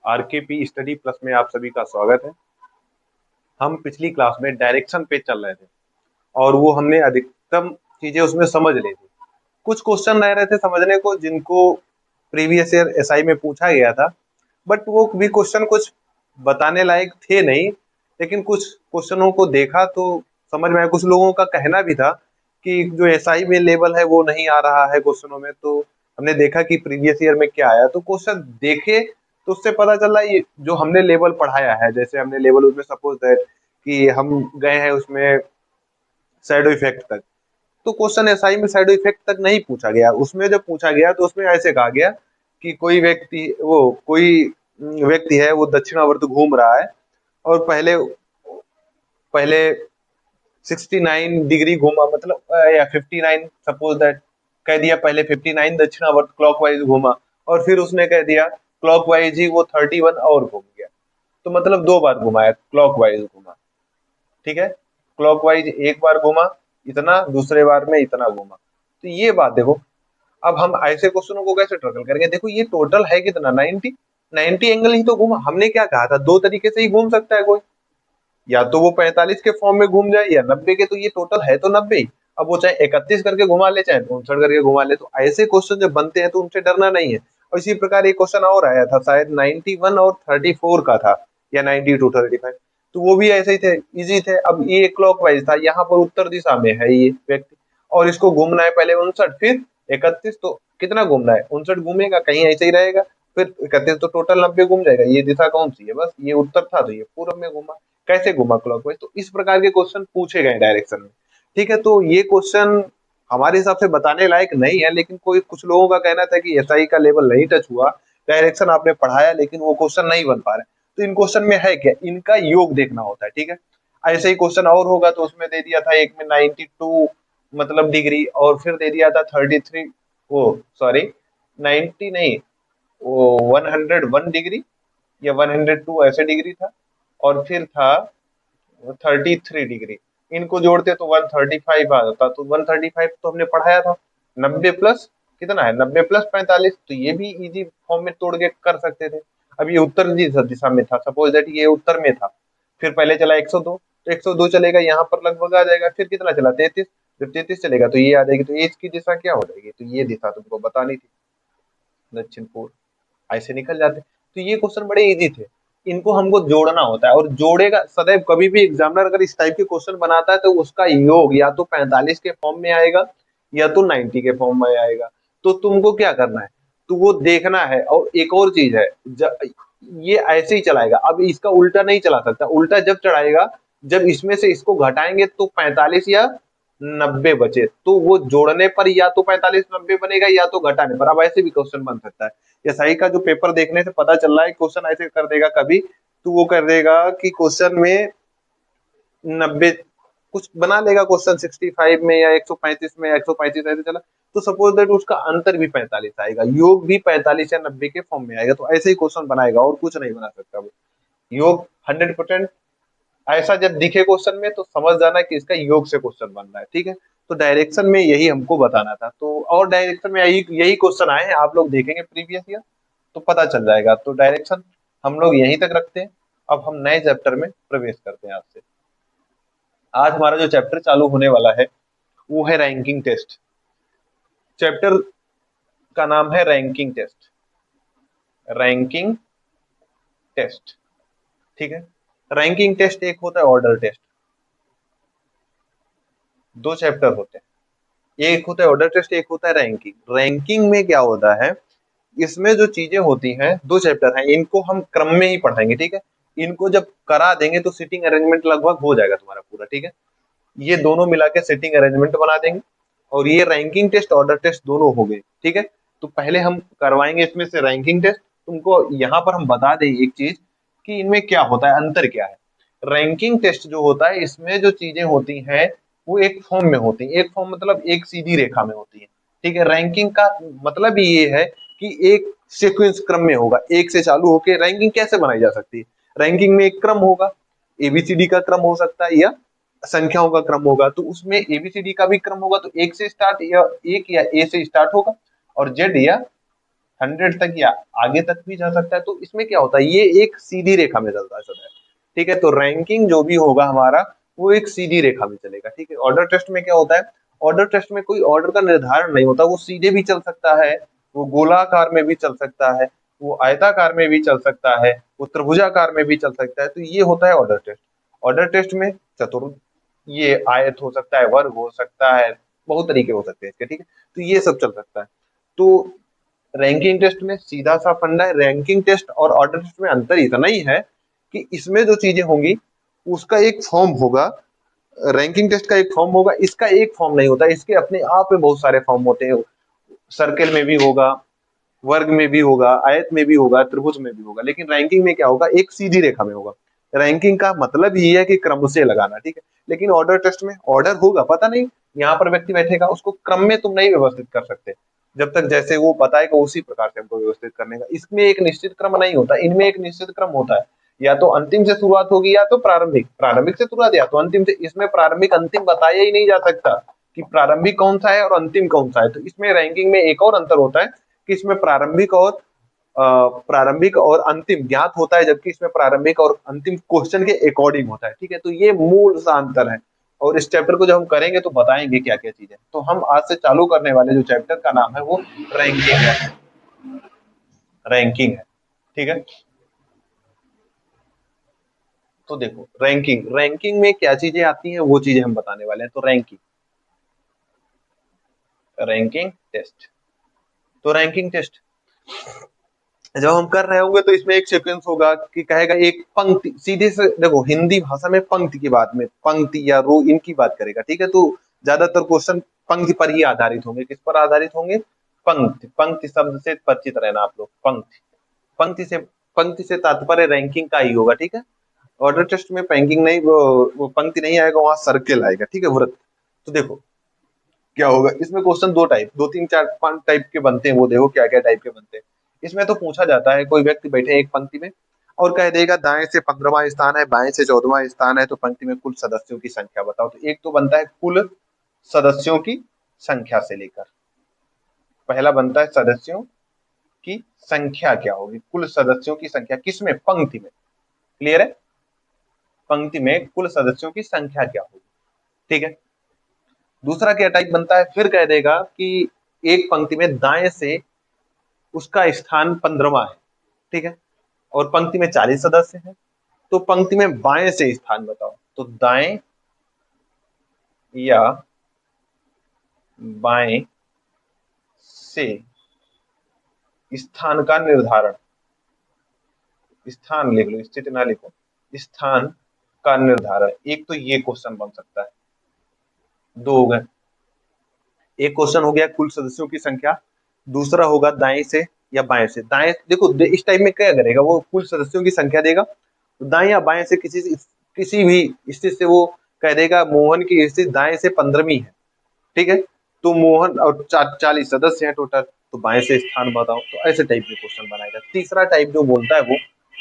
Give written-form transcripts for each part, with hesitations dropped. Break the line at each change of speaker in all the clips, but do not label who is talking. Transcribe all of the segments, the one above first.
आरकेपी study plus में आप सभी का स्वागत है। हम पिछली क्लास में डायरेक्शन पे चल रहे थे और वो हमने अधिकतम चीजें उसमें समझ ली थी। कुछ क्वेश्चन रह रहे थे समझने को जिनको प्रीवियस ईयर एसआई में पूछा गया था, बट वो भी क्वेश्चन कुछ बताने लायक थे नहीं। लेकिन कुछ क्वेश्चनों को देखा तो समझ में आया। कुछ लोगों का कहना भी था कि जो एसआई में लेवल है वो नहीं आ रहा है क्वेश्चनों में, तो हमने देखा कि प्रीवियस ईयर में क्या आया, तो क्वेश्चन देखे तो उससे पता चला ये जो हमने लेवल पढ़ाया है, जैसे हमने लेवल उसमें सपोज दैट कि हम गए हैं उसमें शैडो इफेक्ट तक, तो क्वेश्चन एसआई में शैडो इफेक्ट तक नहीं पूछा गया। उसमें जब पूछा गया तो उसमें ऐसे कहा गया कि कोई व्यक्ति है, वो दक्षिणावर्त घूम रहा है और पहले पहले 69 डिग्री घूमा, मतलब या 59 सपोज दैट कह दिया, पहले 59 दक्षिणावर्त क्लॉकवाइज घूमा और फिर उसने कह दिया क्लॉकवाइज ही वो 31 और घूम गया। तो मतलब 2 बार घुमाया, क्लॉकवाइज घुमा, ठीक है। क्लॉकवाइज एक बार घुमा इतना, दूसरे बार में इतना घुमा। तो ये बात देखो, अब हम ऐसे क्वेश्चनों को कैसे टैकल करेंगे। देखो ये टोटल है कितना, 90 एंगल ही तो घूमा। हमने क्या कहा था, 2 तरीके से ही घूम सकता है कोई, या तो वो 45 के फॉर्म में घूम जाए या 90 के, तो ये टोटल है तो 90 ही। अब वो चाहे 31 करके घुमा ले चाहे 59 करके घुमा ले, तो ऐसे क्वेश्चन जब बनते हैं तो उनसे डरना नहीं है। और इसी प्रकार एक क्वेश्चन और आया था, शायद 91 और 34 का था, या 92 35, तो वो भी ऐसे ही थे, इजी थे। अब ये क्लॉकवाइज था, यहाँ पर उत्तर दिशा में है ये व्यक्ति और इसको घूमना है पहले 59 फिर 31, तो कितना घूमना है, 59 घूमेगा, कहीं ऐसे ही रहेगा, फिर 31, तो टोटल 90 घूम जाएगा। ये दिशा कौन सी है, बस ये उत्तर था, तो ये पूर्व में घूमा, कैसे घुमा क्लॉकवाइज। तो इस प्रकार के क्वेश्चन पूछे गए डायरेक्शन में, ठीक है। तो ये क्वेश्चन हमारे हिसाब से बताने लायक नहीं है, लेकिन कोई कुछ लोगों का कहना था कि एसआई का लेवल नहीं टच हुआ, डायरेक्शन आपने पढ़ाया लेकिन वो क्वेश्चन नहीं बन पा रहे। तो इन क्वेश्चन में है क्या, इनका योग देखना होता है, ठीक है। ऐसे ही क्वेश्चन और होगा, तो उसमें दे दिया था एक में 92 मतलब डिग्री, और फिर दे दिया था 33, वो सॉरी 90 नहीं, वो 101 डिग्री या 102 ऐसे डिग्री था, और फिर था 33 डिग्री। इनको जोड़ते तो 135 आ जाता, तो 135 तो हमने पढ़ाया था। 90 प्लस कितना है, 90 प्लस 45, तो ये भी इजी फॉर्म में तोड़ के कर सकते थे। अब ये उत्तर दिशा में था, सपोज दैट ये उत्तर में था, फिर पहले चला 102, तो 102 चलेगा यहाँ पर लगभग आ जाएगा, फिर कितना चला 33, फिर 33 चलेगा तो ये आ जाएगी। तो ये इसकी दिशा क्या हो जाएगी, तो ये दिशा तुमको बतानी थी, दक्षिण पूर्व, ऐसे निकल जाते। तो ये क्वेश्चन बड़े इजी थे, इनको हमको जोड़ना होता है, और जोड़ेगा सदैव। कभी भी एग्जामिनर अगर इस टाइप के क्वेश्चन बनाता है तो उसका योग या तो 45 के फॉर्म में आएगा या तो 90 के फॉर्म में आएगा। तो तुमको क्या करना है, तो वो देखना है। और एक और चीज है, ये ऐसे ही चलाएगा, अब इसका उल्टा नहीं चला सकता। उल्टा जब चढ़ाएगा जब इसमें से इसको घटाएंगे तो 45 या 90 बचे, तो वो जोड़ने पर या तो 45 90 बनेगा या तो घटाने पर। अब ऐसे भी क्वेश्चन बन सकता है। एसआई का जो पेपर देखने से पता चल रहा है, क्वेश्चन ऐसे कर देगा कभी, तो वो कर देगा कि क्वेश्चन में 90 कुछ बना लेगा, क्वेश्चन 65 में या 135 में, 135 ऐसे चला, तो सपोज दैट उसका अंतर भी 45 आएगा, योग भी 45 या 90 के फॉर्म में आएगा। तो ऐसे ही क्वेश्चन बनाएगा और कुछ नहीं बना सकता वो। योग 100% ऐसा जब दिखे क्वेश्चन में तो समझ जाना कि इसका योग से क्वेश्चन बन रहा है, ठीक है। तो डायरेक्शन में यही हमको बताना था। तो और डायरेक्शन में यही यही क्वेश्चन आए हैं, आप लोग देखेंगे प्रीवियस ईयर तो पता चल जाएगा। तो डायरेक्शन हम लोग यहीं तक रखते हैं। अब हम नए चैप्टर में प्रवेश करते हैं आपसे। आज हमारा जो चैप्टर चालू होने वाला है वो है रैंकिंग टेस्ट। चैप्टर का नाम है रैंकिंग टेस्ट, रैंकिंग टेस्ट, ठीक है। रैंकिंग टेस्ट एक होता है ऑर्डर टेस्ट, 2 चैप्टर होते हैं। एक होता है ऑर्डर टेस्ट, एक होता है रैंकिंग। रैंकिंग में क्या होता है, इसमें जो चीजें होती हैं, 2 चैप्टर हैं, इनको हम क्रम में ही पढ़ाएंगे, ठीक है। इनको जब करा देंगे तो सिटिंग अरेंजमेंट लगभग हो जाएगा तुम्हारा पूरा, ठीक है। ये दोनों मिला के सिटिंग अरेंजमेंट बना देंगे, और ये रैंकिंग टेस्ट ऑर्डर टेस्ट दोनों हो गए, ठीक है। तो पहले हम करवाएंगे इसमें से रैंकिंग टेस्ट। तुमको यहाँ पर हम बता दें एक चीज कि इनमें क्या होता है, अंतर क्या है। रैंकिंग टेस्ट जो होता है, इसमें जो चीजें होती हैं वो एक फॉर्म में होती है। एक फॉर्म मतलब एक सीधी रेखा में होती है, ठीक है। रैंकिंग का मतलब ही ये है कि एक सीक्वेंस क्रम में होगा, एक से चालू होके रैंकिंग कैसे बनाई जा सकती है। रैंकिंग में एक क्रम होगा, एबीसीडी का क्रम हो सकता है या संख्याओं का क्रम होगा। तो उसमें एबीसीडी का भी क्रम होगा, तो एक से स्टार्ट या एक या ए से स्टार्ट होगा, और जेड या 100 तक या आगे तक भी जा सकता है। तो इसमें क्या होता है, ये एक सीधी रेखा में चलता है सदैव, ठीक है। तो रैंकिंग जो भी होगा हमारा वो एक सीधी रेखा में चलेगा, ठीक है। ऑर्डर टेस्ट में क्या होता है, ऑर्डर टेस्ट में कोई ऑर्डर का निर्धारण नहीं होता, वो सीधे भी चल सकता है, वो गोलाकार में भी चल सकता है, वो आयताकार में भी चल सकता है, वो त्रिभुजाकार में भी चल सकता है। तो ये होता है ऑर्डर टेस्ट। ऑर्डर टेस्ट में चतुर् ये आयत हो सकता है, वर्ग हो सकता है, बहुत तरीके हो सकते हैं इसके, ठीक है। तो ये सब चल सकता है। तो रैंकिंग टेस्ट में सीधा सा फंडा है, रैंकिंग टेस्ट और ऑर्डर टेस्ट में अंतर इतना ही है कि इसमें जो चीजें होंगी उसका एक फॉर्म होगा, रैंकिंग टेस्ट का एक फॉर्म होगा, इसका एक फॉर्म नहीं होता, इसके अपने आप में बहुत सारे फॉर्म होते हैं। सर्कल में भी होगा, वर्ग में भी होगा, आयत में भी होगा, त्रिभुज में भी होगा, लेकिन रैंकिंग में क्या होगा, एक सीधी रेखा में होगा। रैंकिंग का मतलब ही है कि क्रम से लगाना, ठीक है। लेकिन ऑर्डर टेस्ट में ऑर्डर होगा, पता नहीं यहाँ पर व्यक्ति बैठेगा, उसको क्रम में तुम नहीं व्यवस्थित कर सकते, जब तक जैसे वो बताएगा उसी प्रकार से हमको व्यवस्थित करने का। इसमें एक निश्चित क्रम नहीं होता, इनमें एक निश्चित क्रम होता है, या तो अंतिम से शुरुआत होगी या तो प्रारंभिक, प्रारंभिक से शुरुआत या तो अंतिम से। इसमें प्रारंभिक अंतिम बताया ही नहीं जा सकता कि प्रारंभिक कौन सा है और अंतिम कौन सा है। तो इसमें रैंकिंग में एक और अंतर होता है कि इसमें प्रारंभिक और अंतिम ज्ञात होता है, जबकि इसमें प्रारंभिक और अंतिम क्वेश्चन के अकॉर्डिंग होता है, ठीक है। तो ये मूल सा अंतर है, और इस चैप्टर को जब हम करेंगे तो बताएंगे क्या क्या चीजें। तो हम आज से चालू करने वाले जो चैप्टर का नाम है वो रैंकिंग है, रैंकिंग है, ठीक है। तो देखो रैंकिंग, रैंकिंग में क्या चीजें आती हैं वो चीजें हम बताने वाले हैं। तो रैंकिंग, रैंकिंग टेस्ट, तो रैंकिंग टेस्ट जब हम कर रहे होंगे तो इसमें एक सीक्वेंस होगा कि कहेगा एक पंक्ति, सीधे से देखो हिंदी भाषा में पंक्ति की बात में, पंक्ति या रो इनकी बात करेगा, ठीक है। तो ज्यादातर क्वेश्चन पंक्ति पर ही आधारित होंगे। किस पर आधारित होंगे, पंक्ति। पंक्ति शब्द से परिचित रहना आप लोग, पंक्ति, पंक्ति से, पंक्ति से तात्पर्य रैंकिंग का ही होगा, ठीक है। ऑर्डर टेस्ट में पैंकिंग नहीं, वो पंक्ति नहीं आएगा, वहां सर्किल आएगा, ठीक है, वृत्त। तो देखो क्या होगा इसमें, क्वेश्चन दो टाइप, दो तीन चार पांच टाइप के बनते हैं, वो देखो क्या क्या टाइप के बनते हैं। इसमें तो पूछा जाता है, कोई व्यक्ति बैठे एक पंक्ति में और कह देगा दाएं से 15वां स्थान है, बाएं से 14वां स्थान है, तो पंक्ति में कुल सदस्यों की संख्या बताओ। तो एक तो बनता है कुल सदस्यों की संख्या से लेकर, पहला बनता है सदस्यों की संख्या क्या होगी, कुल सदस्यों की संख्या किसमें, पंक्ति में, क्लियर है। पंक्ति में कुल सदस्यों की संख्या क्या होगी, ठीक है। दूसरा क्या टाइप बनता है, फिर कह देगा कि एक पंक्ति में दाएं से उसका स्थान 15वां है, ठीक है, और पंक्ति में 40 सदस्य हैं, तो पंक्ति में बाएं से स्थान बताओ। तो दाएं या बाएं से स्थान का निर्धारण, स्थान लिख लो, स्थिति ना लिखो, स्थान का निर्धारण। एक तो ये क्वेश्चन बन सकता है, दो हो गए। एक क्वेश्चन हो गया कुल सदस्यों की संख्या, दूसरा होगा दाएं से या बाएं से। दाएं देखो इस टाइप में क्या करेगा, वो कुल सदस्यों की संख्या देगा, दाएं या बाएं से किसी भी स्थिति से वो कह देगा मोहन की स्थिति दाएं से 15वीं है, ठीक है। तो मोहन और 40 सदस्य हैं टोटल, तो बाएं से स्थान बताओ। तो ऐसे टाइप के क्वेश्चन बनाएगा। तीसरा टाइप जो बोलता है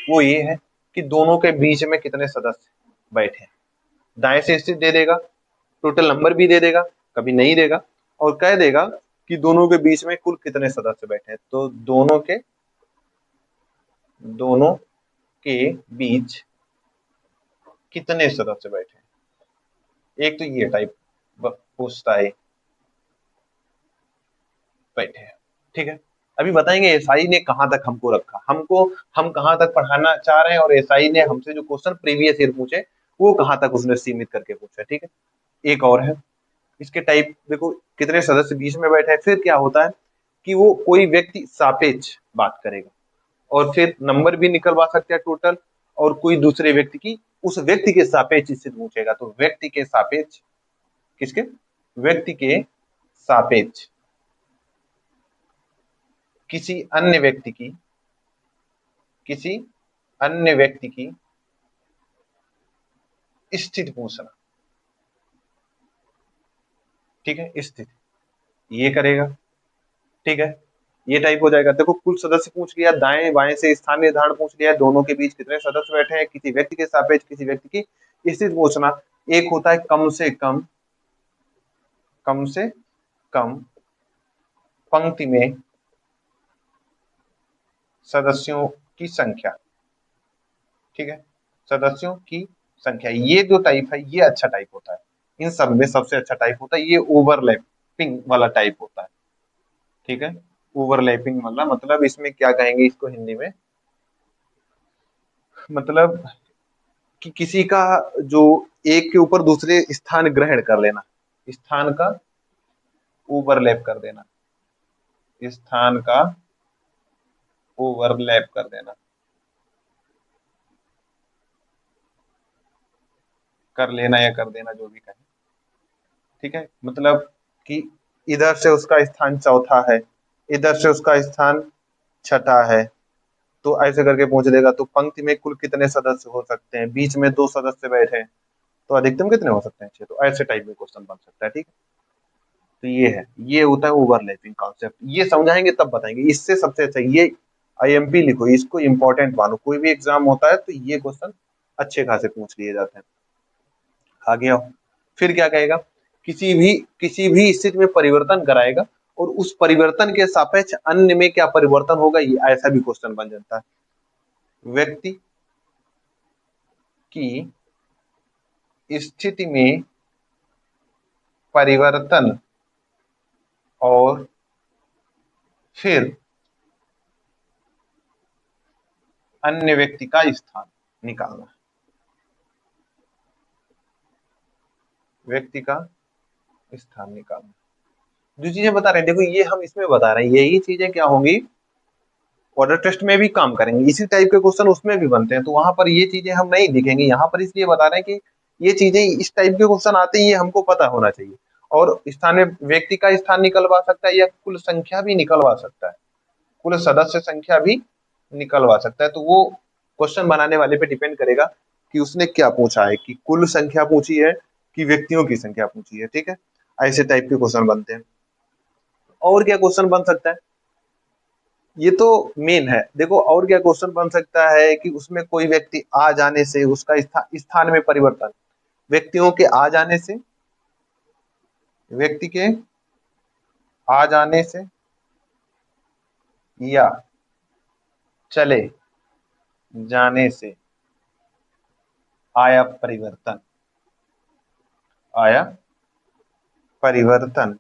वो ये है कि दोनों के बीच में कितने सदस्य बैठे हैं। दाएं से स्थिति दे देगा, टोटल नंबर भी दे देगा, कभी नहीं देगा, और कह देगा कि दोनों के बीच में कुल कितने सदस्य बैठे हैं। तो दोनों के बीच कितने सदस्य बैठे हैं, एक तो ये टाइप पूछता है, बैठे हैं, ठीक है। अभी बताएंगे एसआई ने कहां तक हमको रखा, हम कहां तक पढ़ाना चाह रहे हैं, और एसआई ने हमसे जो क्वेश्चन प्रीवियस ईयर पूछे वो कहां तक उसने सीमित करके पूछा, ठीक है। एक और है इसके टाइप, देखो कितने सदस्य बीच में बैठे हैं। फिर क्या होता है कि वो कोई व्यक्ति सापेक्ष बात करेगा, और फिर नंबर भी निकलवा सकते हैं टोटल, और कोई दूसरे व्यक्ति की, उस व्यक्ति के सापेक्ष स्थिति पूछेगा। तो व्यक्ति के सापेक्ष, किसके, व्यक्ति के सापेक्ष किसी अन्य व्यक्ति की, किसी अन्य व्यक्ति की स्थिति पूछना, ठीक है, स्थिति ये करेगा, ठीक है। ये टाइप हो जाएगा। देखो कुल सदस्य पूछ लिया, दाएं बाएं से स्थान निर्धारण पूछ लिया, दोनों के बीच कितने सदस्य बैठे हैं, किसी व्यक्ति के सापेक्ष किसी व्यक्ति की स्थिति पूछना। एक होता है कम से कम, कम से कम पंक्ति में सदस्यों की संख्या, ठीक है, सदस्यों की संख्या, ये जो टाइप है ये अच्छा टाइप होता है, इन सब में सबसे अच्छा टाइप होता है ये ओवरलैपिंग वाला टाइप होता है, ठीक है। ओवरलैपिंग वाला मतलब इसमें क्या कहेंगे इसको हिंदी में, मतलब कि किसी का जो एक के ऊपर दूसरे स्थान ग्रहण कर लेना, स्थान का ओवरलैप कर देना, स्थान का ओवरलैप कर देना, कर लेना या कर देना जो भी कहें, ठीक है। मतलब कि इधर से उसका स्थान चौथा है, इधर से उसका स्थान छठा है, तो ऐसे करके पूछ देगा तो पंक्ति में कुल कितने सदस्य हो सकते हैं, बीच में दो सदस्य बैठे हैं तो अधिकतम कितने हो सकते हैं, छह, तो ऐसे टाइप में क्वेश्चन बन सकता है, ठीक है। तो ये है, ये होता है ओवरलैपिंग कॉन्सेप्ट, ये समझाएंगे तब बताएंगे, इससे सबसे अच्छा ये आईएमपी लिखो, इसको इंपॉर्टेंट मानो, कोई भी एग्जाम होता है तो ये क्वेश्चन अच्छे खासे पूछ लिए जाते हैं। आगे आओ, फिर क्या कहेगा, किसी भी स्थिति में परिवर्तन कराएगा और उस परिवर्तन के सापेक्ष अन्य में क्या परिवर्तन होगा, ये ऐसा भी क्वेश्चन बन जाता है। व्यक्ति की स्थिति में परिवर्तन और फिर अन्य व्यक्ति का स्थान निकालना, व्यक्ति का स्थान निकालना, जो चीजें बता रहे हैं देखो ये हम इसमें बता रहे हैं, यही चीजें क्या होंगी ऑर्डर टेस्ट में भी काम करेंगे, इसी टाइप के क्वेश्चन उसमें भी बनते हैं, तो वहां पर ये चीजें हम नहीं दिखेंगे, यहाँ पर इसलिए बता रहे हैं कि ये चीजें इस टाइप के क्वेश्चन आते हैं, ये हमको पता होना चाहिए। और स्थान में व्यक्ति का स्थान निकलवा सकता है या कुल संख्या भी निकलवा सकता है, कुल सदस्य संख्या भी निकलवा सकता है, तो वो क्वेश्चन बनाने वाले पे डिपेंड करेगा कि उसने क्या पूछा है, कि कुल संख्या पूछी है कि व्यक्तियों की संख्या पूछी है, ठीक है। ऐसे टाइप के क्वेश्चन बनते हैं। और क्या क्वेश्चन बन सकता है, ये तो मेन है, देखो और क्या क्वेश्चन बन सकता है कि उसमें कोई व्यक्ति आ जाने से उसका स्थान में परिवर्तन, व्यक्तियों के आ जाने से, व्यक्ति के आ जाने से या चले जाने से आया परिवर्तन, आया परिवर्तन,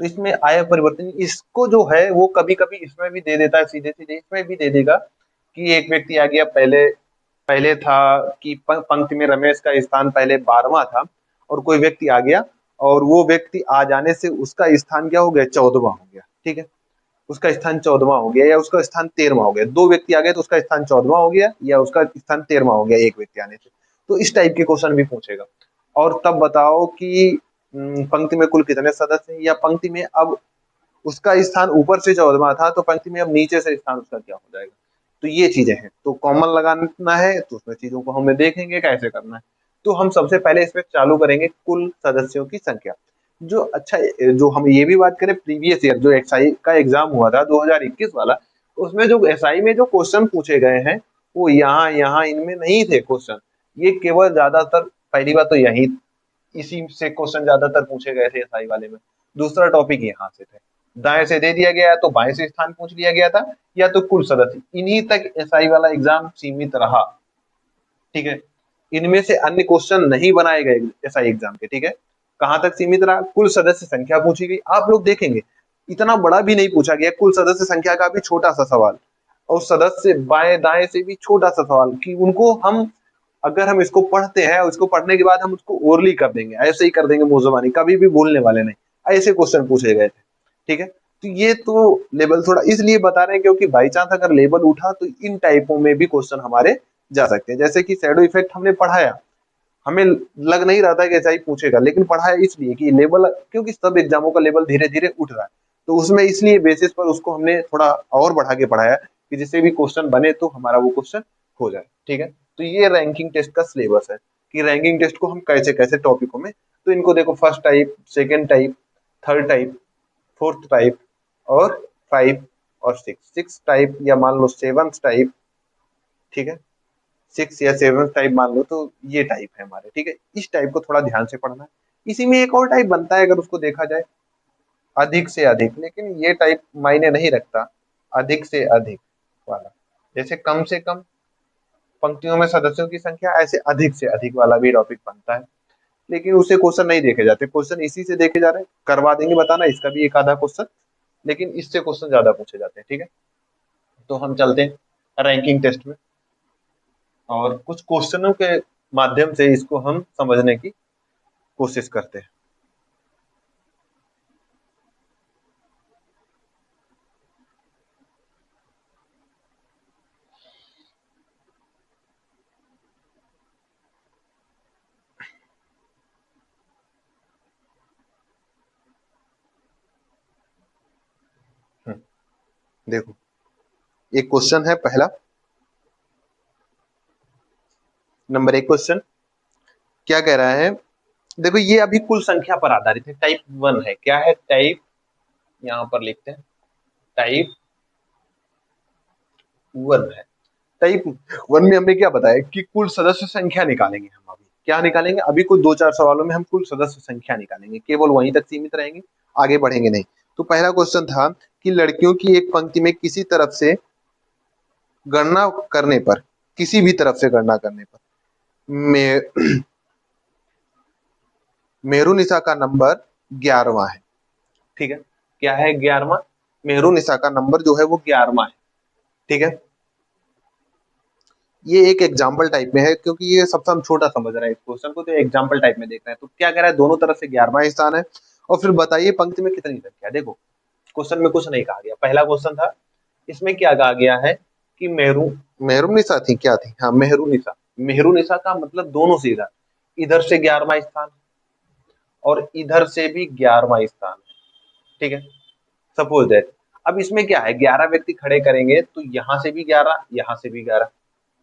तो इसमें आया परिवर्तन इसको जो है वो कभी कभी इसमें भी दे देता है, सीधे सीधे इसमें भी दे देगा कि एक व्यक्ति आ गया, पहले पहले था कि पंक्ति में रमेश का स्थान पहले 12वां था, और कोई व्यक्ति आ गया और वो व्यक्ति आ जाने से उसका स्थान क्या हो गया, 14वां हो गया, ठीक है, उसका स्थान 14वां हो गया या उसका स्थान 13वां हो गया, दो व्यक्ति आ गए तो उसका स्थान 14वां हो गया या उसका स्थान 13वां हो गया एक व्यक्ति आने से, तो इस टाइप के क्वेश्चन भी पूछेगा। और तब बताओ कि पंक्ति में कुल कितने सदस्य हैं, या पंक्ति में अब उसका स्थान ऊपर से 14वां था तो पंक्ति में अब नीचे से स्थान उसका क्या हो जाएगा, तो ये चीजें हैं, तो कॉमन लगाना है तो उसमें चीजों को हमें देखेंगे कैसे करना है। तो हम सबसे पहले इसमें चालू करेंगे कुल सदस्यों की संख्या, जो अच्छा, जो हम ये भी बात करें प्रीवियस ईयर जो एसआई का एग्जाम हुआ था 2021 वाला, उसमें जो एसआई में जो क्वेश्चन पूछे गए हैं वो यहाँ यहाँ इनमें नहीं थे क्वेश्चन, ये केवल ज्यादातर पहली बात तो यही इसी से क्वेश्चन ज्यादातर पूछे गए थे एसआई वाले में, दूसरा टॉपिक यहाँ से थे, दाएं से दे दिया गया तो बाएं से स्थान पूछ लिया गया था, या तो कुल सदस्य, इन्हीं तक एसआई वाला एग्जाम सीमित रहा, ठीक है। इनमें से अन्य क्वेश्चन नहीं बनाए गए एसआई एग्जाम के, ठीक है। कहां तक सीमित रहा, कुल सदस्य संख्या पूछी गई, आप लोग देखेंगे इतना बड़ा भी नहीं पूछा गया, कुल सदस्य संख्या का भी छोटा सा सवाल, और सदस्य बाएं दाएं से भी छोटा सा सवाल, कि उनको हम अगर हम इसको पढ़ते हैं उसको पढ़ने के बाद हम उसको ओरली कर देंगे, ऐसे ही कर देंगे मुंह जुबानी, कभी भी भूलने वाले नहीं, ऐसे क्वेश्चन पूछे गए थे, ठीक है। तो ये तो लेवल थोड़ा इसलिए बता रहे हैं क्योंकि बाई चांस अगर लेवल उठा तो इन टाइपों में भी क्वेश्चन हमारे जा सकते हैं, जैसे कि शैडो इफेक्ट हमने पढ़ाया, हमें लग नहीं रहा था कि ऐसा ही पूछेगा, लेकिन पढ़ाया इसलिए कि लेवल, क्योंकि सब एग्जामों का लेवल धीरे धीरे उठ रहा है, तो उसमें इसलिए बेसिस पर उसको हमने थोड़ा और बढ़ा के पढ़ाया कि जिससे भी क्वेश्चन बने तो हमारा वो क्वेश्चन हो जाए, ठीक है। तो ये रैंकिंग टेस्ट का सिलेबस है कि रैंकिंग टेस्ट को हम कैसे कैसे टॉपिकों में, तो इनको देखो first type, second type, third type, fourth type और 5 और 6 टाइप, या मान लो 7th टाइप, ठीक है, 6 या 7 टाइप मान लो, तो ये टाइप है हमारे, ठीक है। इस टाइप को थोड़ा ध्यान से पढ़ना है। इसी में एक और टाइप बनता है अगर उसको देखा जाए अधिक से अधिक, लेकिन ये टाइप मायने नहीं रखता, अधिक से अधिक वाला, जैसे कम से कम पंक्तियों में सदस्यों की संख्या, ऐसे अधिक से अधिक वाला भी टॉपिक बनता है। लेकिन उसे क्वेश्चन नहीं देखे जाते, क्वेश्चन इसी से देखे जा रहे हैं, करवा देंगे बताना इसका भी एक आधा क्वेश्चन, लेकिन इससे क्वेश्चन ज्यादा पूछे जाते हैं। ठीक है, तो हम चलते हैं रैंकिंग टेस्ट में, और कुछ क्वेश्चनों के माध्यम से इसको हम समझने की कोशिश करते हैं। देखो, एक क्वेश्चन है पहला, नंबर 1 क्वेश्चन क्या कह रहा है। देखो, ये अभी कुल संख्या पर आधारित है, टाइप 1 है। क्या है? टाइप, यहां पर लिखते हैं टाइप 1 है। टाइप 1 में हमने क्या बताया कि कुल सदस्य संख्या निकालेंगे हम। अभी क्या निकालेंगे? अभी कुछ 2-4 सवालों में हम कुल सदस्य संख्या निकालेंगे, केवल वहीं तक सीमित रहेंगे, आगे बढ़ेंगे नहीं। तो पहला क्वेश्चन था कि लड़कियों की एक पंक्ति में किसी तरफ से गणना करने पर, किसी भी तरफ से गणना करने पर मेहरुनिसा का नंबर 11वां है। ठीक है, क्या है? 11वां। मेहरुनिसा का नंबर जो है वो 11वां है। ठीक है, ये एक एग्जाम्पल टाइप में है, क्योंकि ये सबसे हम छोटा समझ रहे हैं इस क्वेश्चन को, तो एग्जाम्पल टाइप में देख रहे हैं। तो क्या कह रहा है? दोनों तरफ से 11वां स्थान है, और फिर बताइए पंक्ति में कितनी संख्या। देखो, क्वेश्चन में कुछ नहीं कहा गया। पहला क्वेश्चन था, इसमें क्या कहा गया है कि मेहरुनिसा थी, क्या थी? हाँ, मेहरुनिसा। मेहरुनिसा का मतलब दोनों से, इधर इधर से 11वां स्थान और इधर से भी 11वां स्थान है। ठीक है, सपोज दैट, अब इसमें क्या है, 11 व्यक्ति खड़े करेंगे तो यहां से भी 11, यहां से भी 11।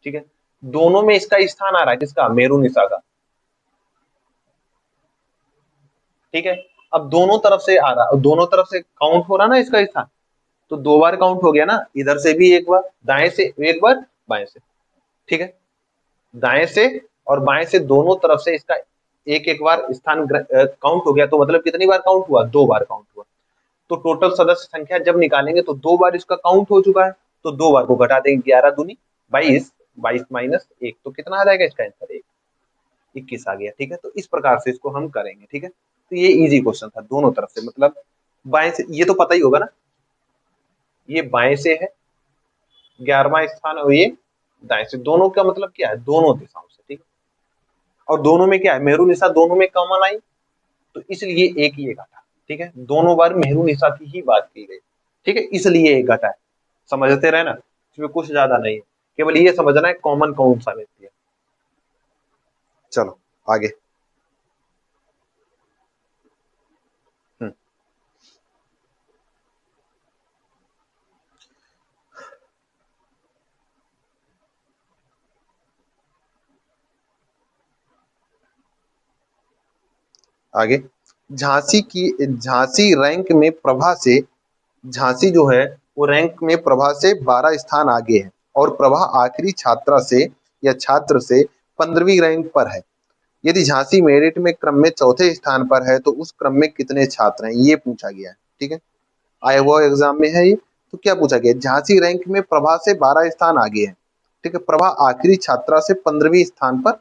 ठीक है, दोनों में इसका स्थान आ रहा है, किसका? मेहरुनिसा का। ठीक है, अब दोनों तरफ से आ रहा, दोनों तरफ से काउंट हो रहा ना इसका स्थान, तो 2 बार काउंट हो गया ना, इधर से भी 1 बार, दाएं से 1 बार, बाएं से। ठीक है, दाएं से और बाएं से दोनों तरफ से इसका एक एक बार स्थान काउंट हो गया, तो मतलब कितनी बार काउंट हुआ? 2 बार काउंट हुआ। तो टोटल सदस्य संख्या जब निकालेंगे तो 2 बार इसका काउंट हो चुका है, तो 2 बार को घटा देंगे, 11 दूनी 22, 22 माइनस 1, तो कितना आ जाएगा इसका आंसर? 21 आ गया। ठीक है, तो इस प्रकार से इसको हम करेंगे। ठीक है, तो ये इजी क्वेश्चन था, दोनों तरफ से, मतलब बाएं से, ये तो पता ही होगा ना, ये बाएं से है 11वां स्थान, और ये दाएं से। दोनों का मतलब क्या है? दोनों दिशाओं से। ठीक है, और दोनों में क्या है? मेहरुनिसा दोनों में कॉमन आई, तो इसलिए एक ही एक घटा। ठीक है, दोनों बार मेहरुनिसा की ही बात की गई। ठीक है, इसलिए एक घटा है। समझते रहे ना, इसमें कुछ ज्यादा नहीं है, केवल ये समझना है कॉमन कौन सा व्यक्ति है। चलो आगे। हम्म, आगे। झांसी रैंक में प्रभा से, झांसी जो है वो रैंक में प्रभा से 12 स्थान आगे है, और प्रभा आखिरी छात्रा से या छात्र से 15वीं रैंक पर है। यदि झांसी मेरिट में क्रम में चौथे स्थान पर है तो उस क्रम में कितने छात्र हैं, ये पूछा गया है। ठीक है, आया हुआ एग्जाम में है ये। तो क्या पूछा गया? झांसी रैंक में प्रभा से 12 स्थान आगे है। ठीक है, प्रभा आखिरी छात्रा से 15वीं स्थान पर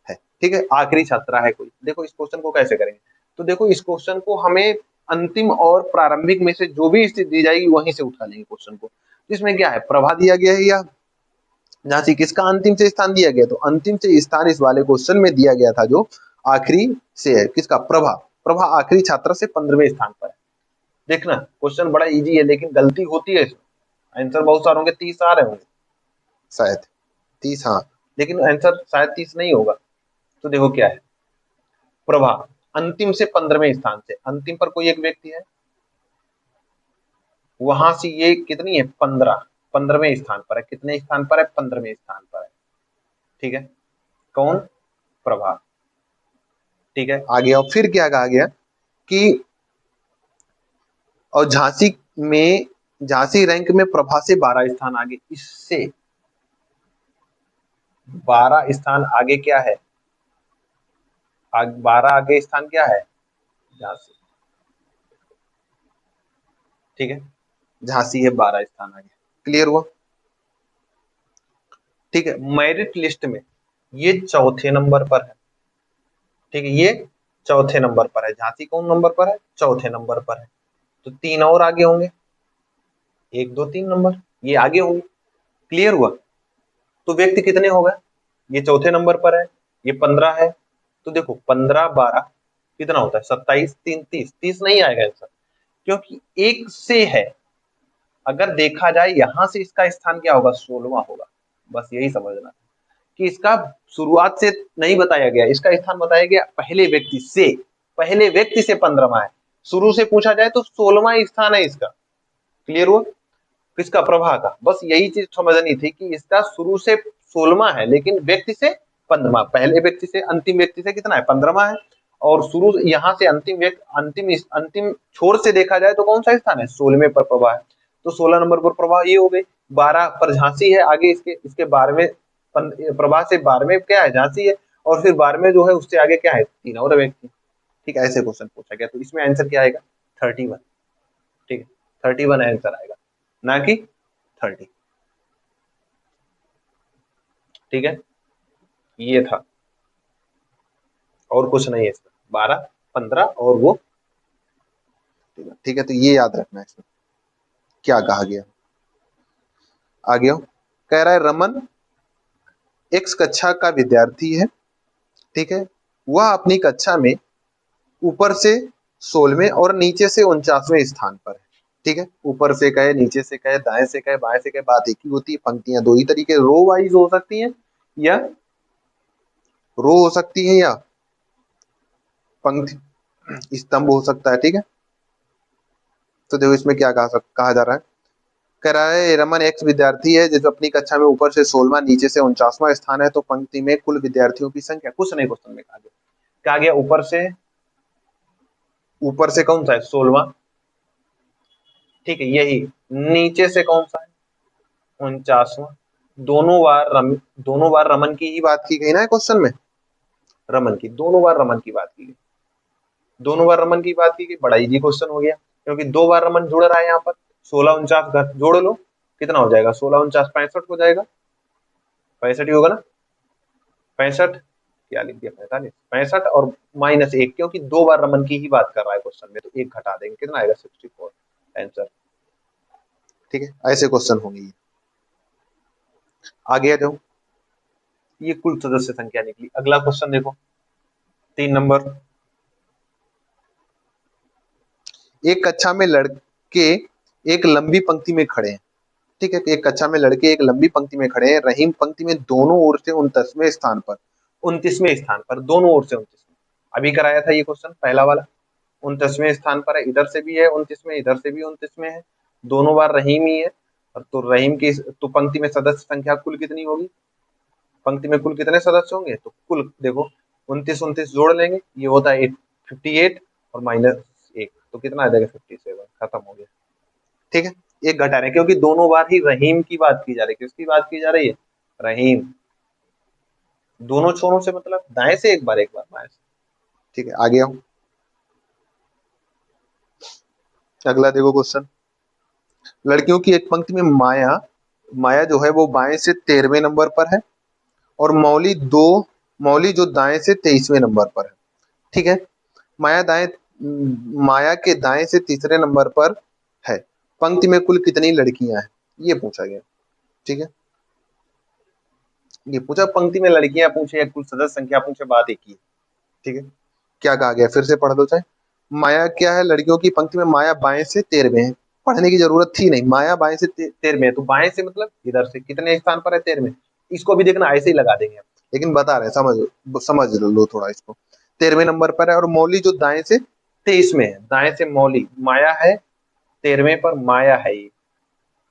है। ठीक है, आखिरी छात्रा है कोई। देखो, इस क्वेश्चन को कैसे करेंगे, तो देखो, इस क्वेश्चन को हमें अंतिम और प्रारंभिक में से जो भी स्थिति दी जाएगी वहीं से उठा लेंगे क्वेश्चन को। इसमें क्या है? प्रभा दिया गया है, या झांसी, किसका अंतिम से स्थान दिया गया? तो अंतिम से स्थान इस वाले क्वेश्चन में दिया गया था, जो आखिरी से है, किसका? प्रभा। प्रभा आखिरी छात्रा से 15वें स्थान पर है। देखना, क्वेश्चन बड़ा इजी है, लेकिन गलती होती है इसमें। आंसर बहुत सारे होंगे, 30 आ रहे होंगे शायद, 30, हाँ, लेकिन आंसर शायद 30 नहीं होगा। तो देखो क्या है, प्रभा अंतिम से 15वें स्थान से, अंतिम पर कोई एक व्यक्ति है, वहां से ये कितनी है? 15, 15वें स्थान पर है। कितने स्थान पर है? 15वें स्थान पर है। ठीक है, कौन? प्रभा। ठीक है, आगे और फिर क्या कहा गया कि, और झांसी रैंक में प्रभा से 12 स्थान आगे, इससे 12 स्थान आगे क्या है? 12 आगे स्थान क्या है? झांसी। ठीक है, झांसी है 12 स्थान आगे। क्लियर हुआ? ठीक है, मेरिट लिस्ट में ये चौथे नंबर पर है। ठीक है, ये चौथे नंबर पर है। झांसी कौन नंबर पर है? चौथे नंबर पर है। तो 3 और आगे होंगे, 1 2 3 नंबर ये आगे होंगे। क्लियर हुआ? तो व्यक्ति कितने हो गए? ये चौथे नंबर पर है, ये 15 है। तो देखो 15 12 कितना होता है? 27 3 30। 30 नहीं आएगा आंसर, क्योंकि एक से है। अगर देखा जाए यहां से इसका स्थान क्या होगा? 16वां होगा। बस यही समझना कि इसका शुरुआत से नहीं बताया गया, इसका स्थान बताया गया पहले व्यक्ति से। पहले व्यक्ति से 15वां है। शुरू से पूछा जाए तो 16वां स्थान है इसका। क्लियर हुआ? किसका? प्रभा का। बस यही चीज समझनी थी कि इसका शुरू से 16वां है, लेकिन व्यक्ति से 15वां। पहले व्यक्ति से अंतिम व्यक्ति से कितना है? 15वां है। और शुरू यहाँ से अंतिम व्यक्ति, अंतिम छोर से देखा जाए तो कौन सा स्थान है? 16वें पर प्रभा है। तो 16 नंबर पर प्रभा ये हो गई। 12 पर झांसी है, आगे इसके 12वें प्रभा से 12वें क्या है? झांसी है। और फिर 12वें जो है उससे आगे क्या है? 3 और व्यक्ति। ठीक है, ऐसे क्वेश्चन पूछा गया। तो इसमें आंसर क्या आएगा? 31। ठीक है, 31 आंसर आएगा, ना कि 30। ठीक है, ये था, और कुछ नहीं है इसमें। 12 15 और वो। ठीक है, तो ये याद रखना है इसमें क्या कहा गया। आगे हो, कह रहा है रमन एक्स कक्षा का विद्यार्थी है। ठीक है, वह अपनी कक्षा में ऊपर से 16वें और नीचे से 49वें स्थान पर है। ठीक है, ऊपर से कहे, नीचे से कहे, दाएं से कहे, बाएं से कहे, बात एक ही होती है। पंक्तियां दो ही तरीके, रो वाइज हो सकती हैं या रो हो सकती है, या पंक्ति स्तंभ हो सकता है। ठीक है, तो देखो इसमें क्या कहा जा रहा है। कह रहा है रमन एक्स विद्यार्थी है जिस अपनी कक्षा में ऊपर से 16वां नीचे से 49वां स्थान है, तो पंक्ति में कुल विद्यार्थियों की संख्या। कुछ नहीं, क्वेश्चन में कहा गया ऊपर से कौन सा है? 16वां। ठीक है, यही। नीचे से कौन सा है? 49वां। दोनों बार रमन की ही बात की गई ना क्वेश्चन में। रमन की, दोनों बार रमन की बात की गई। दोनों बार रमन की बात की गई, बड़ा इजी क्वेश्चन हो गया, क्योंकि 2 बार रमन जुड़ रहा है यहाँ पर। 16 49 घर जोड़ लो, कितना हो जाएगा? 16 49 65 हो जाएगा। 65 ही होगा ना? 65, क्या लिख दिया? 45। 65 और -1, क्योंकि 2 बार रमन की ही बात कर रहा है क्वेश्चन में, तो 1 घटा देंगे, कितना आएगा? 64 आंसर। ठीक है, ऐसे क्वेश्चन होंगे ये। आगे जाओ, ये कुल सदस्य संख्या निकली। अगला क्वेश्चन देखो, 3 नंबर। एक कक्षा में लड़के एक लंबी पंक्ति में खड़े हैं। ठीक है, एक कक्षा में लड़के एक लंबी पंक्ति में खड़े हैं। रहीम पंक्ति में दोनों ओर से 29वें स्थान पर, 29वें स्थान पर, दोनों ओर से 29वें। अभी कराया था ये क्वेश्चन पहला वाला। 29वें स्थान पर है, इधर से भी है 29वें, इधर से भी 29वें है। दोनों बार रहीम ही है। और तो रहीम की तो पंक्ति में सदस्य संख्या कुल कितनी होगी? पंक्ति में कुल कितने सदस्य होंगे? तो कुल देखो, 29 29 जोड़ लेंगे, ये होता है 58 और -1, तो कितना आ जाएगा? 57। खत्म हो गया। ठीक है, एक घटा रहे हैं, क्योंकि दोनों बार ही रहीम की बात की जा रही है। किसकी बात की जा रही है? रहीम। दोनों छोरों से मतलब दाएं से एक बार बाएं से। ठीक है, आगे आओ, अगला देखो क्वेश्चन। लड़कियों की एक पंक्ति में माया माया जो है वो बाएं से 13वें नंबर पर है, और मौली जो दाएं से 23वें नंबर पर है। ठीक है, माया दाएं माया के दाएं से तीसरे नंबर पर है। पंक्ति में कुल कितनी लड़कियां हैं? ये पूछा गया। ठीक है, ये पूछा पंक्ति में लड़कियां पूछे या कुल सदस्य संख्या पूछे, बात एक ही है। ठीक है, क्या कहा गया? फिर से पढ़ दो चाहे। माया क्या है? लड़कियों की पंक्ति में माया बाएं से 13वें है। पढ़ने की जरूरत थी नहीं, माया बाएं से 13वें है, तो बाएं से मतलब इधर से कितने स्थान पर है? 13वें। इसको भी देखना, ऐसे ही लगा देंगे हम, लेकिन बता रहे हैं, समझ लो थोड़ा इसको। 13वें नंबर पर है, और मौली जो दाएं से 23वें है। दाएं से मौली, माया है 13वें पर, माया है ये।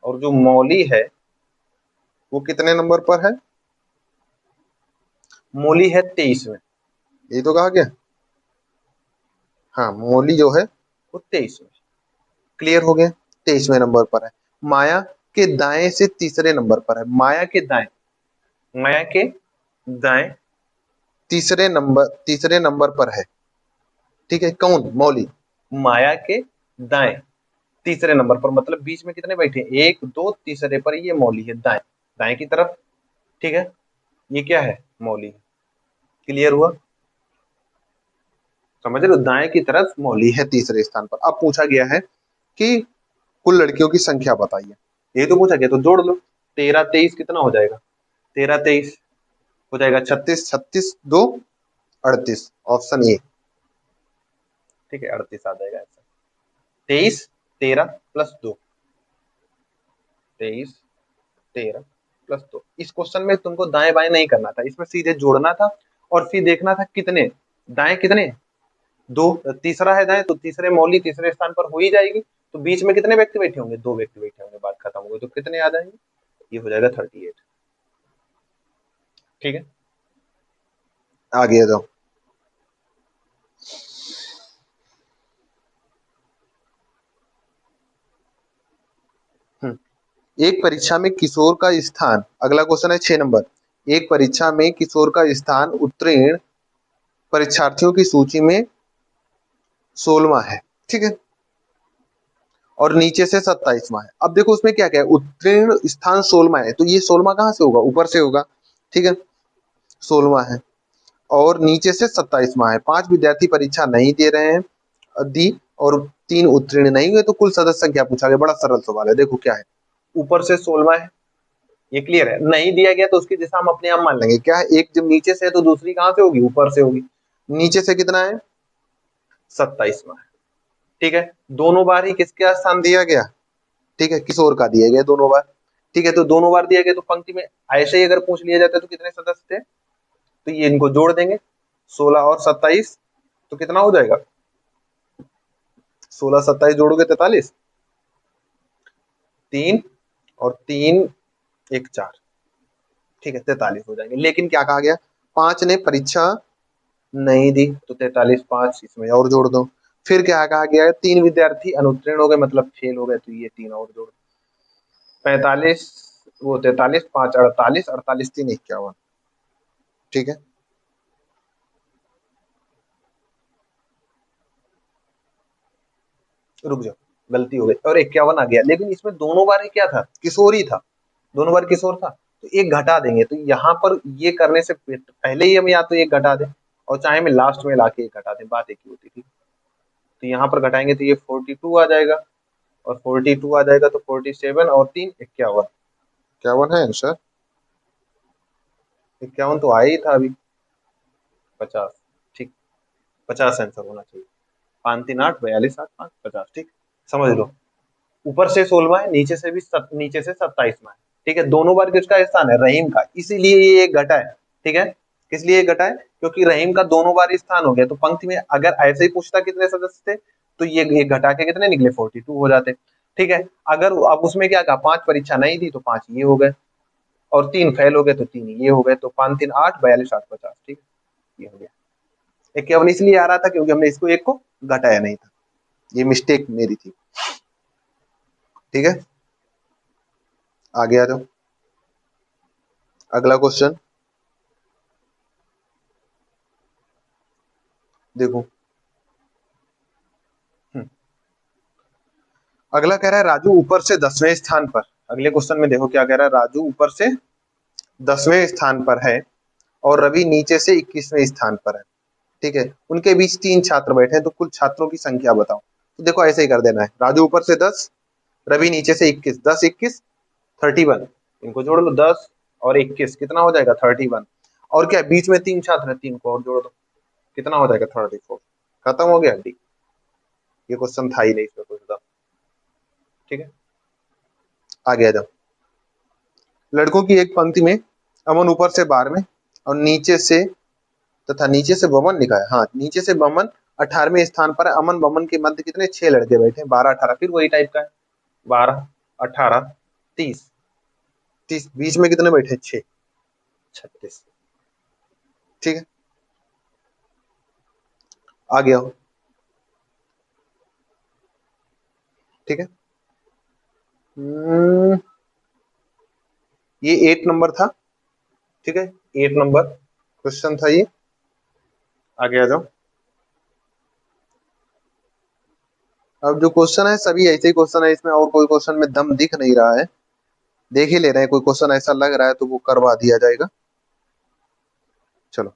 और जो मौली है वो कितने नंबर पर है? मौली है 23वें। ये तो कहा गया। हाँ, मौली जो है वो 23वें। क्लियर हो गया? 23वें नंबर पर है। माया के दाएं से तीसरे नंबर पर है। माया के दाएं तीसरे नंबर पर है। ठीक है, कौन? मौली। माया के दाएं तीसरे नंबर पर, मतलब बीच में कितने बैठे, एक दो, तीसरे पर ये मौली है दाएं, दाएं की तरफ। ठीक है, ये क्या है, मौली। क्लियर हुआ, समझ रहे हो, दाएं की तरफ मौली है तीसरे स्थान पर। अब पूछा गया है कि कुल लड़कियों की संख्या बताइए, ये तो पूछा गया, तो जोड़ लो। 13 23 कितना हो जाएगा, 13 23 हो जाएगा 36, 36 2 38, ऑप्शन ए। ठीक है, 38 आ जाएगा ऐसा। 23 13 प्लस 2, 23 13 प्लस 2। इस क्वेश्चन में तुमको दाएं बाएं नहीं करना था, इसमें सीधे जोड़ना था और फिर देखना था कितने दाएं, कितने दो, तीसरा है दाएं, तो तीसरे मौली तीसरे स्थान पर हो ही जाएगी। तो बीच में कितने व्यक्ति बैठे होंगे, दो व्यक्ति बैठे होंगे, बात खत्म हो गई। तो कितने आ जाएंगे, ये हो जाएगा 38। ठीक है, आगे आ जाओ। एक परीक्षा में किशोर का स्थान, अगला क्वेश्चन है 6 नंबर। एक परीक्षा में किशोर का स्थान उत्तीर्ण परीक्षार्थियों की सूची में 16वां है। ठीक है, और नीचे से 27वां है। अब देखो उसमें क्या क्या है, उत्तीर्ण स्थान 16वां है, तो ये 16वां कहां से होगा, ऊपर से होगा। ठीक है, 16वां है और नीचे से 27वां है। 5 विद्यार्थी परीक्षा नहीं दे रहे हैं, दी, और 3 उत्तीर्ण नहीं हुए, तो कुल सदस्य संख्या पूछा गया। बड़ा सरल सवाल है, देखो क्या है, ऊपर से 16वां है, ये क्लियर है। नहीं दिया गया तो उसकी दिशा हम अपने आप मान लेंगे, क्या है, एक जब नीचे से है तो दूसरी कहां से होगी, ऊपर से होगी। नीचे से कितना है, 27वां है। ठीक है, दोनों बार ही किसका स्थान दिया गया, ठीक है, किशोर का दिया गया दोनों बार। ठीक है, तो दोनों बार दिया गया, तो पंक्ति में ऐसे ही अगर पूछ लिया जाता है तो कितने सदस्य थे, तो ये इनको जोड़ देंगे, 16 और 27, तो कितना हो जाएगा, 16 27 जोड़ोगे 43, 3 और 3 1 4, ठीक है 43 हो जाएंगे। लेकिन क्या कहा गया, 5 ने परीक्षा नहीं दी, तो 43 5 इसमें और जोड़ दो। फिर क्या कहा गया है, 3 विद्यार्थी अनुत्तीर्ण हो गए, मतलब फेल हो गए, तो ये 3 और जोड़, 45, वो 43 5 48, 48 3 51। ठीक है, रुक जाओ, गलती हो गई, और 51 आ गया, लेकिन इसमें दोनों बार ही क्या था, किशोर ही था, दोनों बार किशोर था, तो एक घटा देंगे। तो यहाँ पर ये करने से पहले ही हम या तो एक घटा दें, और चाहे मैं लास्ट में लाके एक घटा दें, बात एक ही होती थी। तो यहाँ पर घटाएंगे तो ये 42 आ जाएगा, और 42 आ जाएगा तो 47 और 3 51, 51 है आंसर, 51 तो आया ही था अभी, 50। ठीक, 50 आंसर होना चाहिए, 5 3 8 42 8 5 50। ठीक, समझ लो, ऊपर से 16वां है, नीचे से भी नीचे से 27वां है। ठीक है, दोनों बार किसका स्थान है, रहीम का, इसीलिए ये एक घटा है। ठीक है, किस लिए घटा है, क्योंकि रहीम का दोनों बार स्थान हो गया। तो पंक्ति में अगर ऐसे ही पूछता कितने सदस्य थे, तो ये एक घटा के कितने निकले, 42 हो जाते। ठीक है, अगर अब उसमें क्या कहा, 5 परीक्षा नहीं थी, तो 5 ये हो गए, और 3 फेल हो गए, तो 3 ये हो गए, तो 5 3 8 42 8 50। ठीक है, ये हो गया। एक केवल इसलिए आ रहा था क्योंकि हमने इसको एक को घटाया नहीं था, ये मिस्टेक मेरी थी। ठीक है, आगे आ जाओ, अगला क्वेश्चन देखो। हम्म, अगला कह रहा है राजू ऊपर से 10वें स्थान पर। अगले क्वेश्चन में देखो क्या कह रहा है, राजू ऊपर से 10वें स्थान पर है और रवि नीचे से 21वें स्थान पर है। ठीक है, उनके बीच 3 छात्र बैठे हैं, तो कुल छात्रों की संख्या बताओ। तो देखो ऐसे ही कर देना है, राजू ऊपर से 10, रवि नीचे से 21, 10 21 31, इनको जोड़ लो, 10 और 21 कितना हो जाएगा, 31। और क्या, बीच में 3 छात्र हैं, 3 को और जोड़ दो, कितना हो जाएगा, 34। खत्म हो गया डी, ये क्वेश्चन था ही नहीं, इसमें कुछ था। ठीक है, आगे आ जाओ। लड़कों की एक पंक्ति में अमन ऊपर से 12वें और नीचे से, तथा नीचे से बमन लिखा है, हाँ नीचे से बमन 18वें स्थान पर है। अमन बमन के मध्य कितने, 6 लड़के बैठे हैं, 12 18, फिर वही टाइप का है, 12 18 30, 30 बीच में कितने बैठे, 6 36। ठीक है, आ गया हो। ठीक है, ये 8 नंबर था। ठीक है, 8 नंबर क्वेश्चन था ये, आगे आ जाओ। अब जो क्वेश्चन है सभी ऐसे ही क्वेश्चन है, इसमें और कोई क्वेश्चन में दम दिख नहीं रहा है, देख ही ले रहे हैं, कोई क्वेश्चन ऐसा लग रहा है तो वो करवा दिया जाएगा। चलो,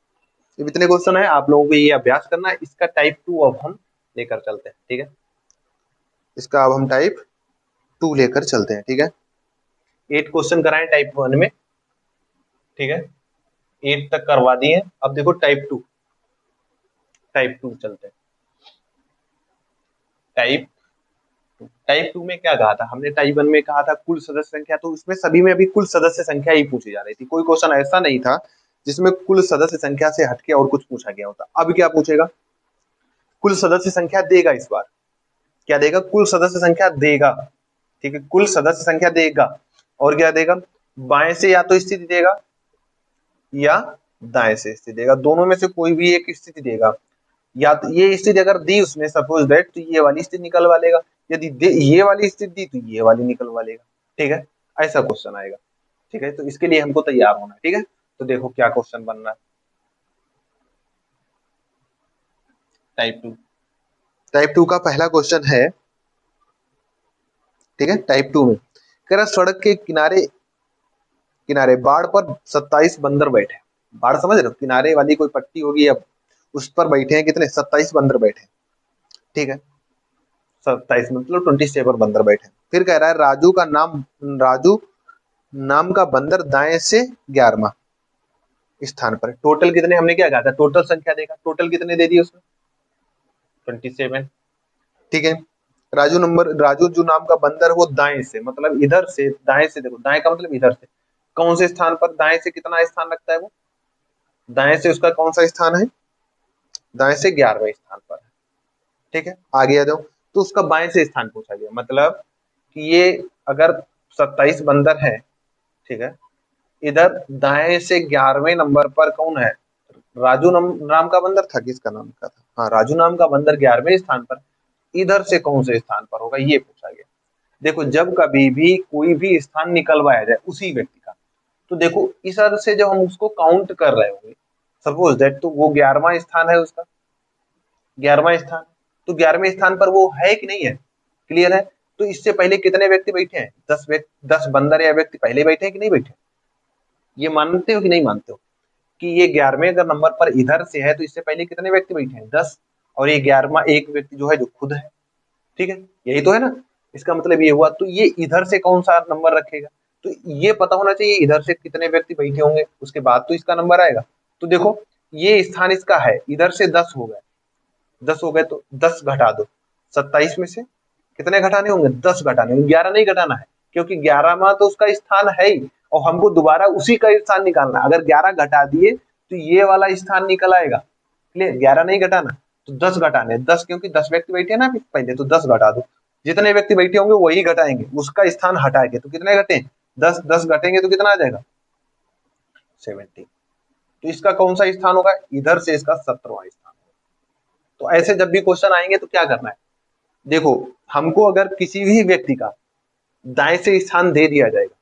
ये इतने क्वेश्चन है, आप लोगों को ये अभ्यास करना है। इसका टाइप 2 अब हम लेकर चलते हैं, ठीक है। इसका अब हम टाइप 2 लेकर चलते हैं, ठीक है। 8 क्वेश्चन कराए टाइप 1 में, ठीक है, 8 तक करवा दिए। अब देखो टाइप 2, टाइप 2 चलते हैं। टाइप 2 में क्या कहा था हमने? टाइप 1 में कहा था कुल सदस्य संख्या, तो इसमें सभी में अभी कुल सदस्य संख्या ही पूछी जा रही थी, कोई क्वेश्चन ऐसा नहीं था जिसमें कुल सदस्य संख्या से हटके और कुछ पूछा गया होता। अब क्या पूछेगा? कुल सदस्य संख्या देगा इस बार। क्या देगा? कुल सदस्य संख्या देगा, ठीक है, कुल सदस्य संख्या देगा। और क्या देगा? बाएं से या तो स्थिति देगा या दाएं से स्थिति देगा, दोनों में से कोई भी एक स्थिति देगा। या तो ये स्थिति अगर दी उसने सपोज दैट, तो ये वाली स्थिति निकलवा लेगा। यदि ये वाली स्थिति दी तो ये वाली निकलवा लेगा, ठीक है। ऐसा क्वेश्चन आएगा, ठीक है। तो इसके लिए हमको तैयार होना है, ठीक है। तो देखो क्या क्वेश्चन बन रहा है। टाइप 2 का पहला क्वेश्चन है, ठीक है, टाइप 2 में कह रहा सड़क के किनारे किनारे बाढ़ पर 27 बंदर बैठे। बाढ़ समझ रहे हो? किनारे वाली कोई पट्टी होगी, अब उस पर बैठे हैं कितने? 27 बंदर बैठे हैं, ठीक है। 27 मतलब 27 बंदर बैठे। फिर कह रहा है राजू नाम का बंदर दाएं से 11वां स्थान पर। टोटल कितने? हमने क्या कहा था? टोटल संख्या देगा। टोटल कितने दे दिए उसने? 27, ठीक है। राजू जो नाम का बंदर वो दाएं से, मतलब इधर से, दाएं से, देखो दाएं का मतलब इधर से। कौन से स्थान पर? दाएं से कितना स्थान रखता है वो? दाएं से उसका कौन सा स्थान है? दाएं से 11वें स्थान पर है, ठीक है। आगे आ जाओ, तो उसका बाएं से स्थान पूछा गया, मतलब कि ये अगर 27 बंदर है, ठीक है, इधर दाएं से 11वें नंबर पर कौन है? राजू नाम का बंदर था। किसका नाम का था? हाँ, राजू नाम का बंदर 11वें स्थान पर। इधर से कौन से स्थान पर होगा, ये पूछा गया। देखो, जब कभी भी कोई भी स्थान निकलवाया जाए उसी व्यक्ति का, तो देखो इस अर्थ से जब हम उसको काउंट कर रहे होंगे, सपोज दैट, तो वो 11वां स्थान है उसका, 11वां स्थान। तो 11वें स्थान पर वो है कि नहीं है? क्लियर है? तो इससे पहले कितने व्यक्ति बैठे हैं? 10 बंदर या व्यक्ति पहले बैठे हैं कि नहीं बैठे? ये मानते हो कि नहीं मानते हो कि ये 11वें अगर नंबर पर इधर से है तो इससे पहले कितने व्यक्ति बैठे हैं? 10। और ये 11वां एक व्यक्ति जो है, जो खुद है, ठीक है, यही तो है ना। इसका मतलब ये हुआ, तो ये इधर से कौन सा नंबर रखेगा? तो ये पता होना चाहिए इधर से कितने व्यक्ति बैठे होंगे, उसके बाद तो इसका नंबर आएगा। तो देखो, ये स्थान इसका है, इधर से 10 हो गए, 10 हो गए, तो 10 घटा दो 27 में से। कितने घटाने होंगे? 10 घटाने होंगे, 11 नहीं घटाना है, क्योंकि 11वां तो उसका स्थान है ही, और हमको दोबारा उसी का स्थान निकालना है। अगर 11 घटा दिए तो ये वाला स्थान निकल आएगा। क्लियर? 11 नहीं घटाना, तो 10 घटाने, 10, क्योंकि 10 व्यक्ति बैठे हैं ना अभी पहले, तो 10 घटा दो। जितने व्यक्ति बैठे होंगे वही घटाएंगे, उसका स्थान हटाएंगे, तो कितने घटे? 10, 10 घटेंगे तो कितना आ जाएगा? 70। तो इसका कौन सा स्थान होगा? इधर से इसका 17वां स्थान। तो ऐसे जब भी क्वेश्चन आएंगे तो क्या करना है? देखो, हमको अगर किसी भी व्यक्ति का दाएं से स्थान दे दिया जाएगा,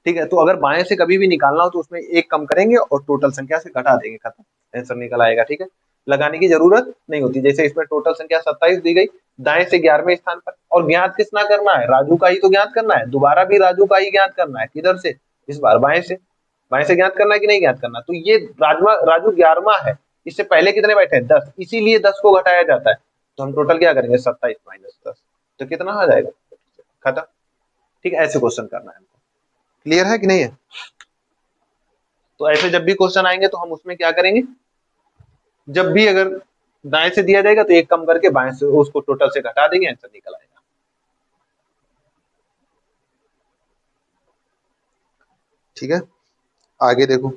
ठीक है, तो अगर बाएं से कभी भी निकालना हो तो उसमें एक कम करेंगे और टोटल संख्या से घटा देंगे, खत्म, आंसर निकल आएगा, ठीक है। लगाने की जरूरत नहीं होती। जैसे इसमें टोटल संख्या 27 दी गई, दाएं से 11वें स्थान पर, और ज्ञात किसना करना है? राजू का ही तो ज्ञात करना है, दोबारा भी राजू का ही ज्ञात करना है। किधर से? इस बार बाएं से। बाएं से ज्ञात करना है कि नहीं ज्ञात करना? तो ये राजू 11वां है, इससे पहले कितने बैठे हैं? 10, इसीलिए 10 को घटाया जाता है। तो हम टोटल क्या करेंगे? 27 माइनस 10, तो कितना आ जाएगा? खत्म, ठीक है। ऐसे क्वेश्चन करना है हमको। क्लियर है कि नहीं है? तो ऐसे जब भी क्वेश्चन आएंगे तो हम उसमें क्या करेंगे? जब भी अगर दाएं से दिया जाएगा तो एक कम करके बाएं से उसको टोटल से घटा देंगे, आंसर निकल आएगा। ठीक है, आगे देखो।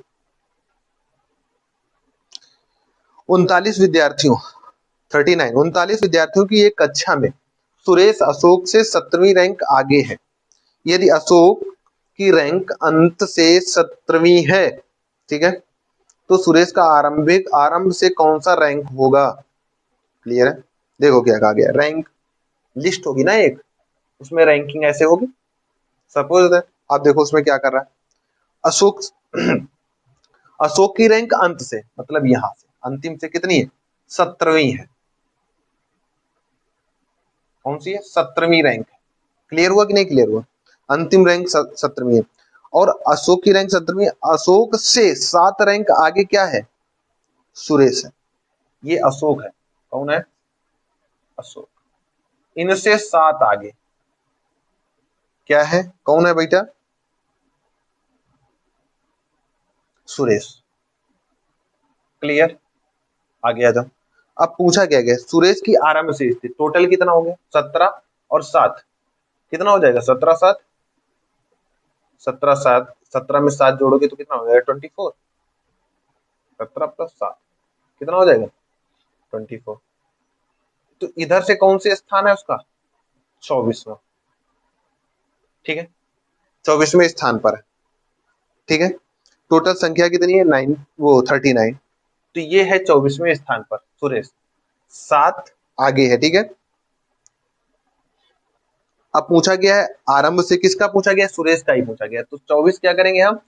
39 विद्यार्थियों की एक कक्षा में सुरेश अशोक से 17वीं रैंक आगे है। यदि अशोक की रैंक अंत से 17वीं है, ठीक है, तो सुरेश का आरंभ से कौन सा रैंक होगा? क्लियर है? देखो क्या कहा गया, रैंक लिस्ट होगी ना एक, उसमें रैंकिंग ऐसे होगी। सपोज दैट, आप देखो उसमें क्या कर रहा है। अशोक अशोक की रैंक अंत से, मतलब यहां से अंतिम से कितनी है? 17वीं है। कौन सी है? 17वीं रैंक। क्लियर हुआ कि नहीं क्लियर हुआ? अंतिम रैंक 17वीं है। और अशोक की रैंक 17वीं। अशोक से 7 रैंक आगे क्या है? सुरेश है। ये अशोक है। कौन है? अशोक। इनसे 7 आगे क्या है? कौन है बेटा? सुरेश। क्लियर? आगे आ जाओ। अब पूछा क्या गया? सुरेश की आरंभ से स्थिति टोटल कितना हो गया? 17 और 7 कितना हो जाएगा? 17 7, 17 7, 17 में 7 जोड़ोगे तो कितना हो जाएगा? 24। 17 प्लस 7 कितना हो जाएगा? 24। तो इधर से कौन से स्थान है उसका? 24वां। ठीक है, 24वें स्थान पर है। ठीक है, टोटल संख्या कितनी है? 9, वो 39। तो ये है 24वें स्थान पर सुरेश, 7 आगे है। ठीक है, अब पूछा गया है आरंभ से किसका पूछा गया? सुरेश का ही पूछा गया। तो 24 क्या करेंगे हम?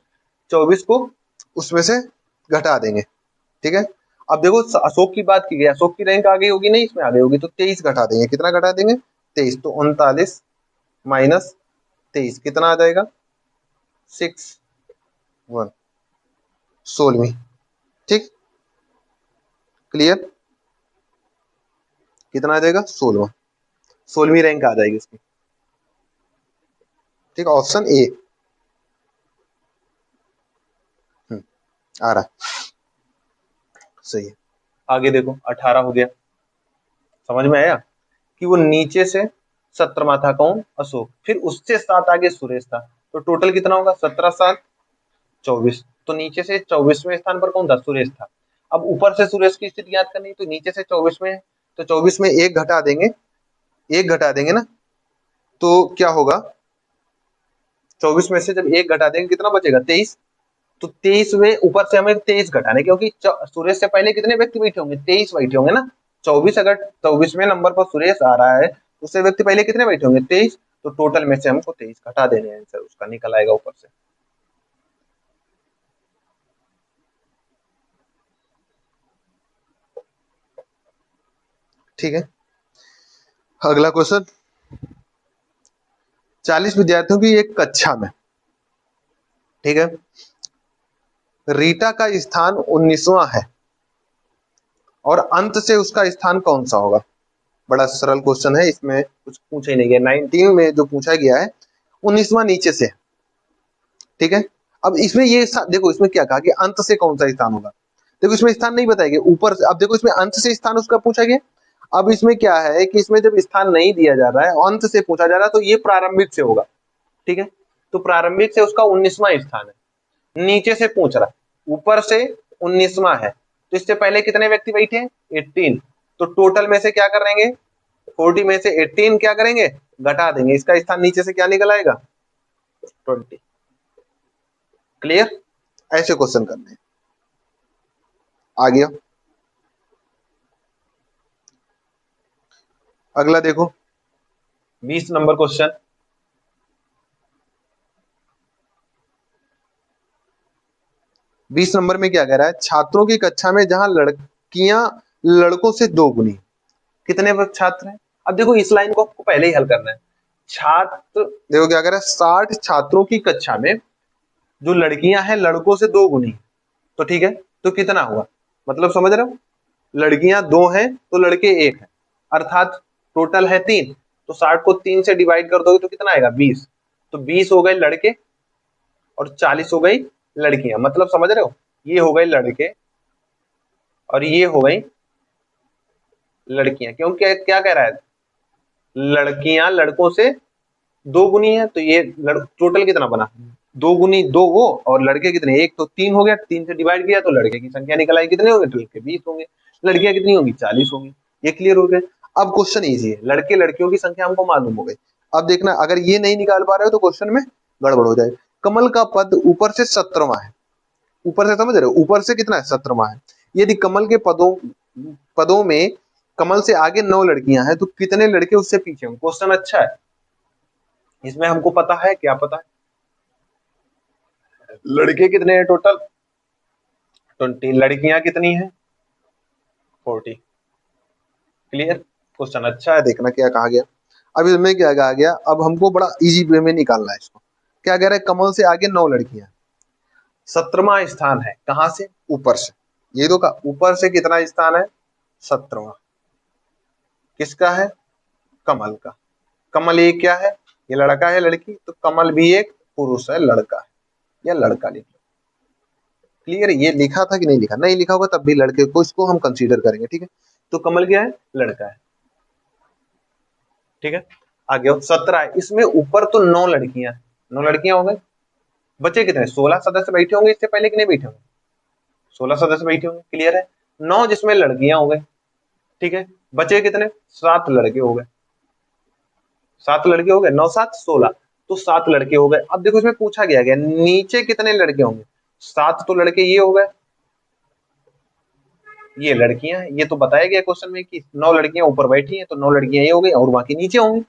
24 को उसमें से घटा देंगे। ठीक है, अब देखो अशोक की बात की गई, अशोक की रैंक आ गई होगी नहीं, इसमें आ गई होगी, तो 23 घटा देंगे। कितना घटा देंगे? 23। तो 39 माइनस 23 कितना आ जाएगा? 6 1, 16वीं। ठीक, क्लियर? कितना आ जाएगा? 16वां। 16वीं रैंक आ जाएगी इसकी। ठीक, ऑप्शन ए। आ रहा है, सही है। आगे देखो 18 हो गया। समझ में आया कि वो नीचे से 17वां था कौन? अशोक। फिर उससे 7 आगे सुरेश था। तो टोटल कितना होगा? 17 7 24। तो नीचे से 24वें स्थान पर कौन था? सुरेश था। अब ऊपर से सुरेश की स्थिति याद करनी है, तो नीचे से 24 में है, तो 24 में एक घटा देंगे, एक घटा देंगे ना, तो क्या होगा? 24 में से जब एक घटा देंगे कितना बचेगा? 23। तो 23 में ऊपर से हमें 23 घटाने, क्योंकि सुरेश से पहले कितने व्यक्ति बैठे होंगे? 23 बैठे होंगे ना। 24 अगर 24वें नंबर पर सुरेश आ रहा है तो उससे व्यक्ति पहले कितने बैठे होंगे? 23। तो टोटल में से हमको 23 घटा देने हैं, आंसर उसका निकल आएगा ऊपर से। ठीक है, अगला क्वेश्चन। 40 विद्यार्थियों की एक कक्षा में, ठीक है, रीटा का स्थान 19वां है और अंत से उसका स्थान कौन सा होगा? बड़ा सरल क्वेश्चन है, इसमें कुछ पूछा ही नहीं गया। 19 में जो पूछा गया है 19वां नीचे से। ठीक है, अब इसमें ये देखो, इसमें क्या कहा कि अंत से कौन सा स्थान होगा। देखो इसमें स्थान नहीं बताया गया ऊपर से। अब देखो इसमें अंत से स्थान उसका पूछा गया। अब इसमें क्या है कि इसमें जब स्थान नहीं दिया जा रहा है, अंत से पूछा जा रहा है, तो ये प्रारंभिक से होगा। ठीक है, तो प्रारंभिक से उसका 19वां स्थान है। नीचे से पूछ रहा है, ऊपर से 19वां है, तो इससे पहले कितने व्यक्ति बैठे हैं? 18। तो टोटल में से क्या करेंगे? 40 में से 18 क्या करेंगे? घटा देंगे। इसका स्थान नीचे से क्या निकल आएगा? 20। क्लियर? ऐसे क्वेश्चन करने हैं। आ गया। अगला देखो 20 नंबर क्वेश्चन। 20 नंबर में क्या कह रहा है? छात्रों की कक्षा में जहां लड़कियां लड़कों से 2 गुनी। कितने छात्र हैं? अब देखो इस लाइन को आपको पहले ही हल करना है। छात्र, देखो क्या कह रहा है? 60 छात्रों की कक्षा में जो लड़कियां हैं लड़कों से 2 गुनी। तो ठीक है, तो कितना हुआ? मतलब समझ रहे हो? लड़कियां 2 हैं तो लड़के 1 है, अर्थात टोटल है 3। तो 60 को 3 से डिवाइड कर दोगे तो कितना आएगा? 20। तो 20 हो गए लड़के और 40 हो गई लड़कियां। मतलब समझ रहे हो? ये हो गए लड़के और ये हो गई लड़कियां। क्यों? क्या कह रहा है? लड़कियां लड़कों से 2 गुनी है, तो ये टोटल कितना बना? 2 गुनी 2 वो, और लड़के कितने? 1। तो 3 हो गया, 3 से डिवाइड किया तो लड़के की संख्या निकल आई। कितने होंगे? लड़के 20 होंगे। लड़कियां कितनी होंगी? 40 होंगी। ये क्लियर हो गया। अब क्वेश्चन इजी है, लड़के लड़कियों की संख्या हमको मालूम हो गई। अब देखना, अगर ये नहीं निकाल पा रहे हो तो क्वेश्चन में गड़बड़ हो जाए। कमल का पद ऊपर से 17वां है। ऊपर से समझ रहे हो? ऊपर से कितना है? 17वां है। यदि कमल के पदों पदों में कमल से आगे 9 लड़कियां हैं तो कितने लड़के उससे पीछे होंगे? क्वेश्चन अच्छा है। इसमें हमको पता है, क्या पता है? लड़के कितने हैं टोटल? 20। लड़कियां कितनी हैं? 40। क्लियर? क्वेश्चन अच्छा है, देखना क्या कहा गया। अब इसमें क्या आ गया, अब हमको बड़ा इजी वे में निकालना है इसको। क्या कह रहा है, कमल से आगे 9 लड़कियां, 17वां स्थान है, कहां से, ऊपर से। ये तो का ऊपर से कितना स्थान है, 17वां। किसका है, कमल का। कमल एक क्या है, ये लड़का है लड़की, तो कमल भी एक पुरुष है, लड़का है, या लड़का लिख लो। क्लियर है, ये लिखा था कि नहीं लिखा, नहीं लिखा होगा तब भी लड़के को इसको हम कंसीडर करेंगे, ठीक है। तो कमल क्या है, लड़का है, ठीक है। आगे 17 है, इसमें ऊपर तो 9 लड़कियां, 9 लड़कियां हो गई, बचे कितने, 16 सदस्य बैठे होंगे, इससे पहले कि नहीं बैठे होंगे, 16 सदस्य बैठे होंगे, क्लियर है। 9 जिसमें लड़कियां हो गए, ठीक है। बचे कितने, 7 लड़के हो गए, 7 लड़के हो गए, 9 7 16, तो 7 लड़के हो गए। अब देखो इसमें पूछा गया नीचे कितने लड़के होंगे, 7 तो लड़के ये हो गए, ये लड़कियां, ये तो बताया गया क्वेश्चन में कि 9 लड़कियां ऊपर बैठी हैं, तो 9 लड़कियां ये हो गई और बाकी नीचे होंगी,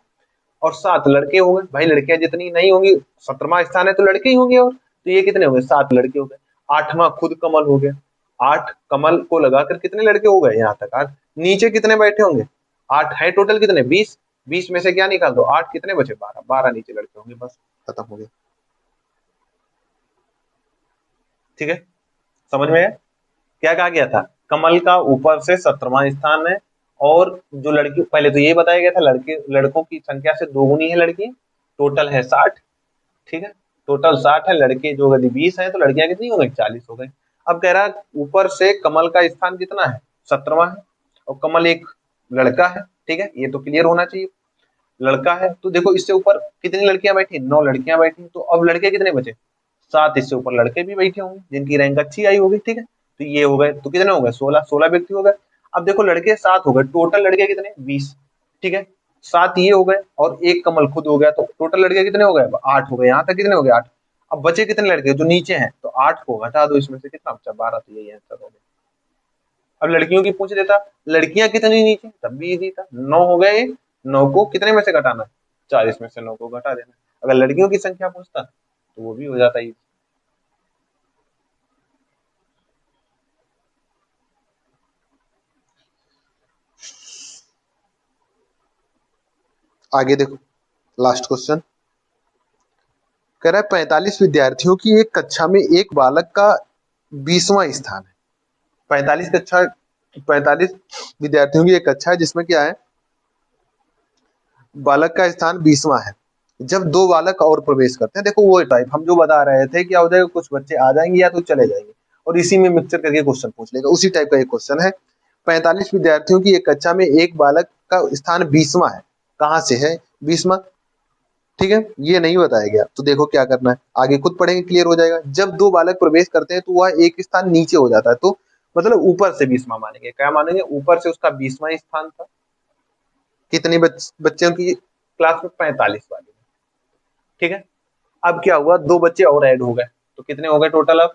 और 7 लड़के हो गए। भाई लड़कियां जितनी नहीं होंगी, 17वां स्थान है तो लड़के ही होंगे, और तो ये कितने हो गए, 7 लड़के हो गए। 8वां खुद कमल हो गया, 8 कमल को लगाकर कितने लड़के हो गए यहाँ तक, 8। नीचे कितने बैठे होंगे, 8 है टोटल, कितने, 20, 20 में से क्या निकाल दो, 8 कितने बचे, 12, 12 नीचे लड़के होंगे, बस खत्म हो गया, ठीक है। समझ में आया क्या कहा गया था, कमल का ऊपर से 17वां स्थान है, और जो लड़की, पहले तो ये बताया गया था लड़के लड़कों की संख्या से 2 गुनी है लड़की, टोटल है 60, ठीक है। टोटल 60 है, लड़के जो यदि 20 है तो लड़कियां कितनी हो गई, 40 हो गई। अब कह रहा है ऊपर से कमल का स्थान कितना है, 17वां है, और कमल एक लड़का है, ठीक है, ये तो क्लियर होना चाहिए, लड़का है। तो देखो इससे ऊपर कितनी लड़कियां बैठी, 9 लड़कियां बैठी, तो अब लड़के कितने बचे, 7, इससे ऊपर लड़के भी बैठे होंगे जिनकी रैंक अच्छी आई होगी, ठीक है। तो ये हो गए, तो कितने हो गए, 16, 16 व्यक्ति हो गए। अब देखो लड़के 7 हो गए, टोटल लड़के कितने, 20, ठीक है। 7 ये हो गए और एक कमल खुद हो गया, तो टोटल लड़के कितने हो गए, 8 हो गए, यहाँ तक कितने हो गए, 8। अब बचे कितने लड़के जो नीचे हैं, तो 8 को घटा दो इसमें से, कितना बचा, 12, तो यही आंसर हो गया। अब लड़कियों की पूछ देता, लड़कियां कितनी नीचे, तब भी इजी था, 9 हो गए, 9 को कितने में से घटाना, 40 में से 9 को घटा देना। अगर लड़कियों की संख्या पूछता तो वो भी हो जाता है। आगे देखो लास्ट क्वेश्चन, कह रहा है 45 विद्यार्थियों की एक कक्षा में एक बालक का 20वां स्थान है। 45 विद्यार्थियों की एक कक्षा है जिसमें क्या है, बालक का स्थान 20वां है। जब 2 बालक और प्रवेश करते हैं, देखो वो टाइप हम जो बता रहे थे, क्या हो जाएगा, कुछ बच्चे आ जाएंगे या तो चले जाएंगे, और इसी में मिक्सचर करके क्वेश्चन पूछ लेगा, उसी टाइप का एक क्वेश्चन है। 45 विद्यार्थियों की एक कक्षा में एक बालक का स्थान 20वां है, कहां से है 20वां, ठीक है, ये नहीं बताया गया। तो देखो क्या करना है, आगे खुद पढ़ेंगे क्लियर हो जाएगा। जब 2 बालक प्रवेश करते हैं तो वह एक स्थान नीचे हो जाता है, तो मतलब ऊपर से 20वां मानेंगे, क्या मानेंगे, ऊपर से उसका 20वां स्थान था। कितने बच्चों की क्लास में, 45 वाली में, ठीक है। अब क्या हुआ, 2 बच्चे और ऐड हो गए, तो कितने हो गए टोटल, अब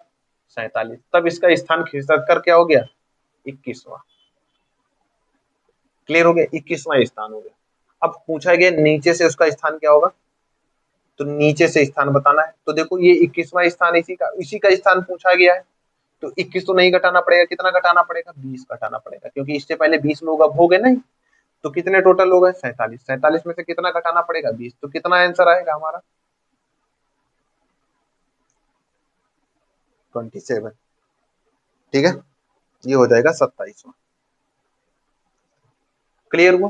47, तब इसका स्थान खिसक कर क्या हो गया, 21वां। क्लियर हो गया, 21वां स्थान हो गया। अब पूछा गया नीचे से उसका स्थान क्या होगा, तो नीचे से स्थान बताना है। तो देखो ये 21वां स्थान इसी का स्थान पूछा गया है, तो 21 तो नहीं घटाना पड़ेगा, कितना घटाना पड़ेगा, 20 घटाना पड़ेगा, क्योंकि इससे पहले 20 लोग अब हो गए नहीं, तो कितने टोटल हो गए, 47, 47 में से कितना घटाना पड़ेगा, 20, तो कितना आंसर आएगा हमारा, 27, ठीक है, ये हो जाएगा 27वां। क्लियर हुआ।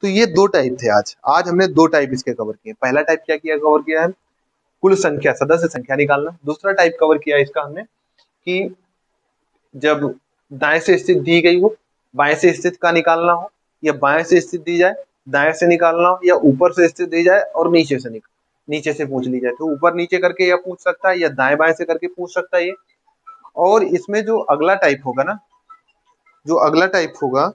तो ये 2 टाइप थे, आज आज हमने 2 टाइप इसके कवर किए। पहला टाइप क्या किया, कवर किया है कुल संख्या, सदस्य संख्या निकालना। दूसरा टाइप कवर किया इसका हमने कि जब दाएं से स्थित दी गई हो, बाएं से स्थित का निकालना हो, या बाएं से स्थित दी जाए दाएं से निकालना हो, या ऊपर से स्थित दी जाए और नीचे से पूछ ली जाए, तो ऊपर नीचे करके या पूछ सकता है, या दाएं बाएं से करके पूछ सकता है ये। और इसमें जो अगला टाइप होगा ना, जो अगला टाइप होगा